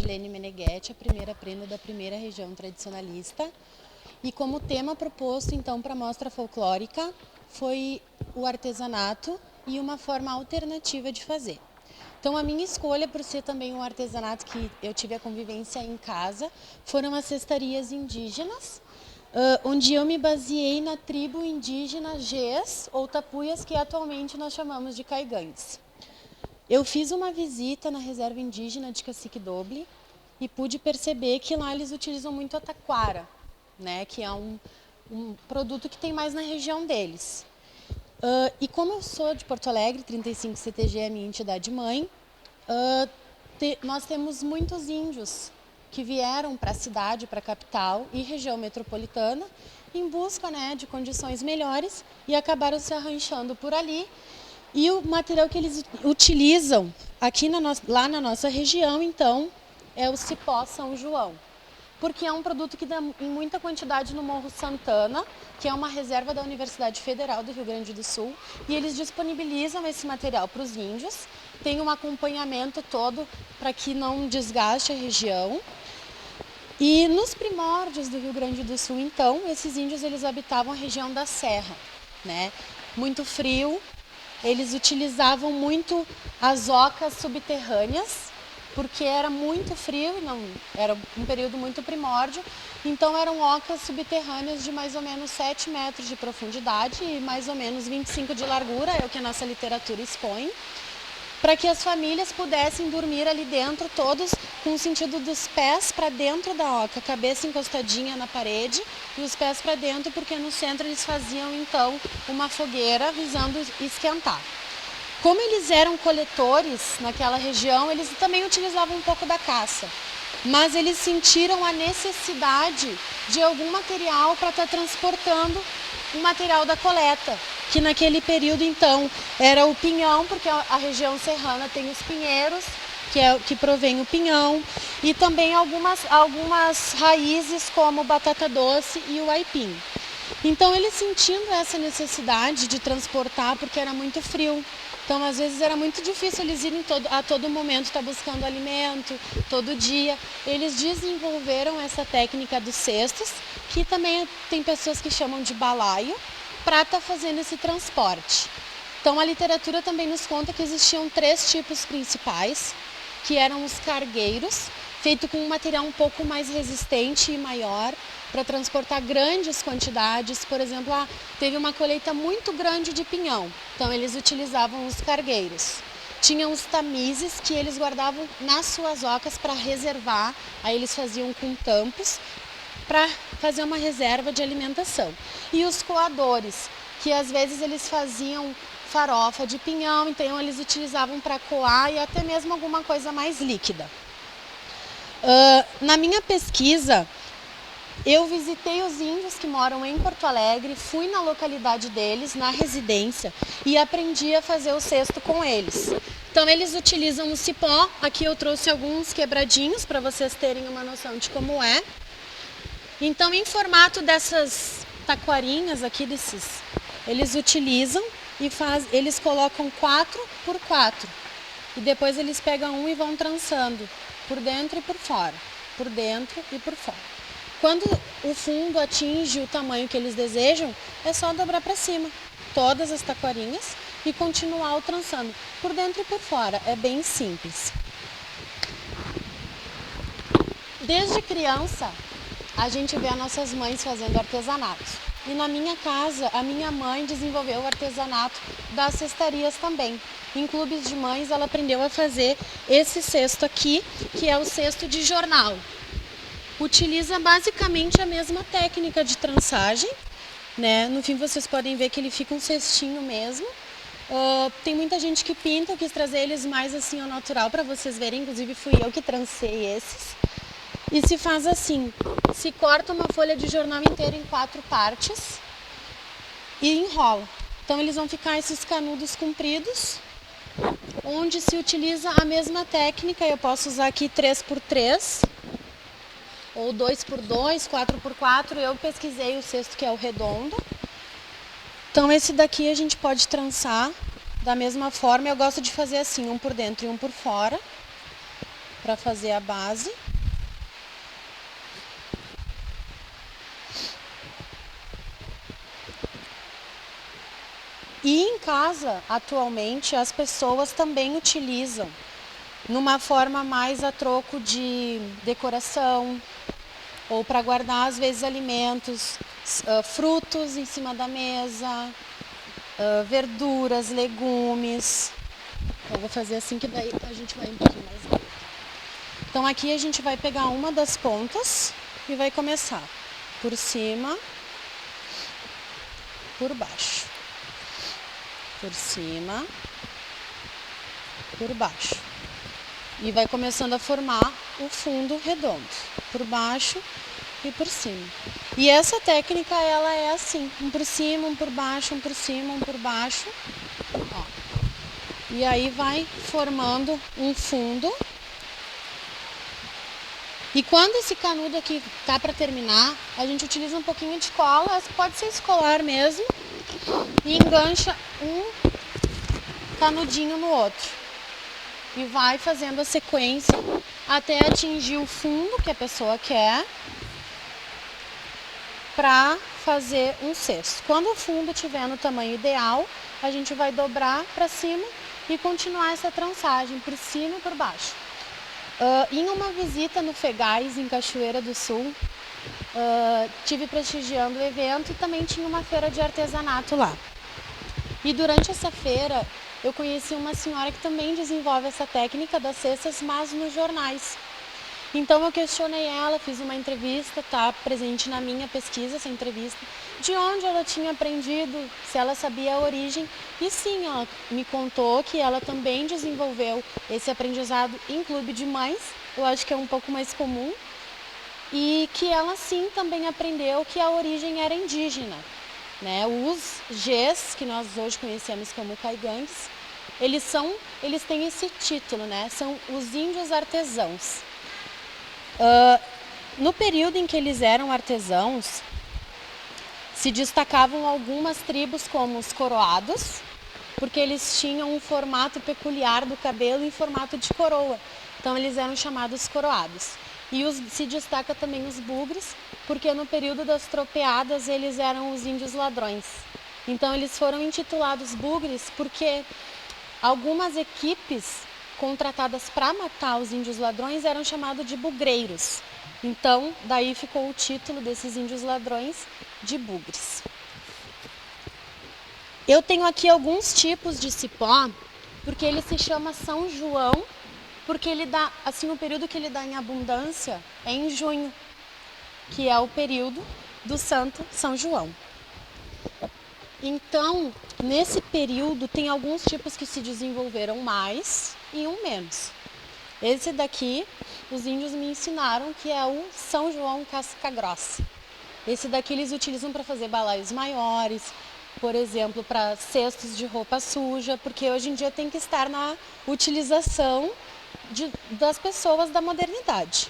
Edilene Meneghetti, a primeira prenda da primeira região tradicionalista. E como tema proposto, então, para a mostra folclórica, foi o artesanato e uma forma alternativa de fazer. Então, a minha escolha, por ser também um artesanato que eu tive a convivência em casa, foram as cestarias indígenas, onde eu me baseei na tribo indígena Gés ou Tapuias, que atualmente nós chamamos de caigangues. Eu fiz uma visita na reserva indígena de Cacique Doble e pude perceber que lá eles utilizam muito a taquara, né, que é um produto que tem mais na região deles. E como eu sou de Porto Alegre, 35 CTG é a minha entidade mãe, nós temos muitos índios que vieram para a cidade, para a capital e região metropolitana em busca, né, de condições melhores e acabaram se arranchando por ali. E o material que eles utilizam aqui lá na nossa região, então, é o cipó São João. Porque é um produto que dá em muita quantidade no Morro Santana, que é uma reserva da Universidade Federal do Rio Grande do Sul, e eles disponibilizam esse material para os índios, tem um acompanhamento todo para que não desgaste a região. E nos primórdios do Rio Grande do Sul, então, esses índios eles habitavam a região da Serra, né? Muito frio, eles utilizavam muito as ocas subterrâneas, porque era muito frio, não, era um período muito primórdio, então eram ocas subterrâneas de mais ou menos 7 metros de profundidade e mais ou menos 25 de largura, é o que a nossa literatura expõe, para que as famílias pudessem dormir ali dentro, todos com o sentido dos pés para dentro da oca, cabeça encostadinha na parede e os pés para dentro, porque no centro eles faziam então uma fogueira visando esquentar. Como eles eram coletores naquela região, eles também utilizavam um pouco da caça, mas eles sentiram a necessidade de algum material para estar transportando o material da coleta, que naquele período então era o pinhão, porque a região serrana tem os pinheiros, que provém o pinhão, e também algumas raízes como batata doce e o aipim. Então eles sentindo essa necessidade de transportar, porque era muito frio. Então, às vezes, era muito difícil eles irem a todo momento estar buscando alimento, todo dia. Eles desenvolveram essa técnica dos cestos, que também tem pessoas que chamam de balaio, para estar fazendo esse transporte. Então, a literatura também nos conta que existiam 3 tipos principais, que eram os cargueiros, feito com um material um pouco mais resistente e maior, para transportar grandes quantidades. Por exemplo, teve uma colheita muito grande de pinhão, então eles utilizavam os cargueiros. Tinham os tamises que eles guardavam nas suas ocas para reservar, aí eles faziam com tampos para fazer uma reserva de alimentação. E os coadores, que às vezes eles faziam farofa de pinhão, então eles utilizavam para coar e até mesmo alguma coisa mais líquida. Na minha pesquisa, eu visitei os índios que moram em Porto Alegre, fui na localidade deles, na residência, e aprendi a fazer o cesto com eles. Então eles utilizam o cipó, aqui eu trouxe alguns quebradinhos para vocês terem uma noção de como é. Então em formato dessas taquarinhas aqui, eles utilizam e eles colocam 4 por 4 e depois eles pegam um e vão trançando por dentro e por fora, por dentro e por fora. Quando o fundo atinge o tamanho que eles desejam, é só dobrar para cima todas as taquarinhas e continuar o trançando por dentro e por fora. É bem simples. Desde criança, a gente vê as nossas mães fazendo artesanato. E na minha casa, a minha mãe desenvolveu o artesanato das cestarias também. Em clubes de mães, ela aprendeu a fazer esse cesto aqui, que é o cesto de jornal. Utiliza basicamente a mesma técnica de trançagem, né? No fim vocês podem ver que ele fica um cestinho mesmo. Tem muita gente que pinta, eu quis trazer eles mais assim ao natural para vocês verem, inclusive fui eu que trancei esses. E se faz assim, se corta uma folha de jornal inteira em 4 partes e enrola. Então eles vão ficar esses canudos compridos, onde se utiliza a mesma técnica. Eu posso usar aqui 3x3, ou 2x2, 4x4, eu pesquisei o cesto que é o redondo. Então esse daqui a gente pode trançar da mesma forma, eu gosto de fazer assim, um por dentro e um por fora. para fazer a base. E em casa, atualmente, as pessoas também utilizam numa forma mais a troco de decoração ou para guardar, às vezes, alimentos, frutos em cima da mesa, verduras, legumes. Eu vou fazer assim que daí a gente vai um pouquinho mais rápido. Então aqui a gente vai pegar uma das pontas e vai começar por cima, por baixo. Por cima, por baixo. E vai começando a formar o fundo redondo, por baixo e por cima. E essa técnica, ela é assim, um por cima, um por baixo, um por cima, um por baixo. Ó. E aí vai formando um fundo. E quando esse canudo aqui tá para terminar, a gente utiliza um pouquinho de cola, pode ser escolar mesmo, e engancha um canudinho no outro. E vai fazendo a sequência até atingir o fundo que a pessoa quer para fazer um cesto. Quando o fundo estiver no tamanho ideal, a gente vai dobrar para cima e continuar essa trançagem por cima e por baixo. Em uma visita no Fegais, em Cachoeira do Sul, tive prestigiando o evento e também tinha uma feira de artesanato lá. E durante essa feira, eu conheci uma senhora que também desenvolve essa técnica das cestas, mas nos jornais. Então eu questionei ela, fiz uma entrevista, tá presente na minha pesquisa essa entrevista, de onde ela tinha aprendido, se ela sabia a origem. E sim, ela me contou que ela também desenvolveu esse aprendizado em clube de mães, eu acho que é um pouco mais comum, e que ela sim também aprendeu que a origem era indígena. Né? Os Gês, que nós hoje conhecemos como caigangues, eles têm esse título, né? São os índios artesãos. No período em que eles eram artesãos, se destacavam algumas tribos como os coroados, porque eles tinham um formato peculiar do cabelo em formato de coroa. Então eles eram chamados coroados. E se destaca também os bugres, porque no período das tropeadas eles eram os índios ladrões. Então eles foram intitulados bugres porque algumas equipes contratadas para matar os índios ladrões eram chamados de bugreiros. Então, daí ficou o título desses índios ladrões de bugres. Eu tenho aqui alguns tipos de cipó, porque ele se chama São João, porque ele dá, assim, o período que ele dá em abundância é em junho, que é o período do Santo São João. Então, nesse período, tem alguns tipos que se desenvolveram mais e um menos. Esse daqui, os índios me ensinaram que é o São João casca grossa. Esse daqui eles utilizam para fazer balaios maiores, por exemplo, para cestos de roupa suja, porque hoje em dia tem que estar na utilização das pessoas da modernidade.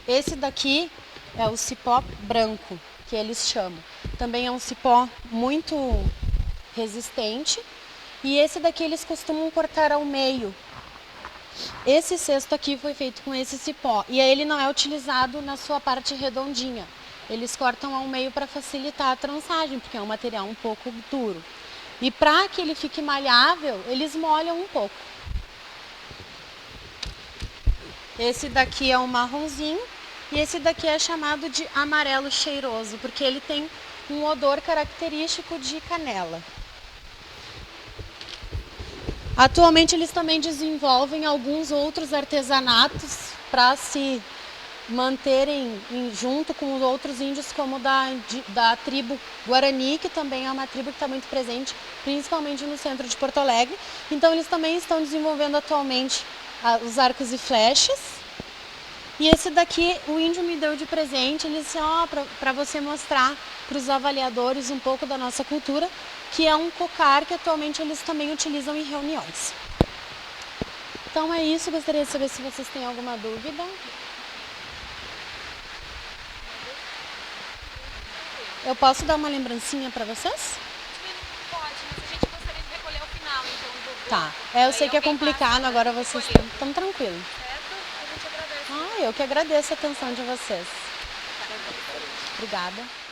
Esse daqui é o cipó branco, que eles chamam. Também é um cipó muito resistente. E esse daqui eles costumam cortar ao meio. Esse cesto aqui foi feito com esse cipó. E aí ele não é utilizado na sua parte redondinha. Eles cortam ao meio para facilitar a trançagem, porque é um material um pouco duro. E para que ele fique maleável, eles molham um pouco. Esse daqui é o marronzinho. E esse daqui é chamado de amarelo cheiroso, porque ele tem um odor característico de canela. Atualmente eles também desenvolvem alguns outros artesanatos para se manterem junto com os outros índios, como da tribo Guarani, que também é uma tribo que está muito presente, principalmente no centro de Porto Alegre. Então eles também estão desenvolvendo atualmente os arcos e flechas. E esse daqui o índio me deu de presente, ele disse, para você mostrar para os avaliadores um pouco da nossa cultura, que é um cocar que atualmente eles também utilizam em reuniões. Então é isso, gostaria de saber se vocês têm alguma dúvida. Eu posso dar uma lembrancinha para vocês? Pode, mas a gente gostaria de recolher ao final, então, do Tá. Eu sei que é complicado, agora vocês estão tranquilos. Certo? A gente agradece. Eu que agradeço a atenção de vocês. Obrigada.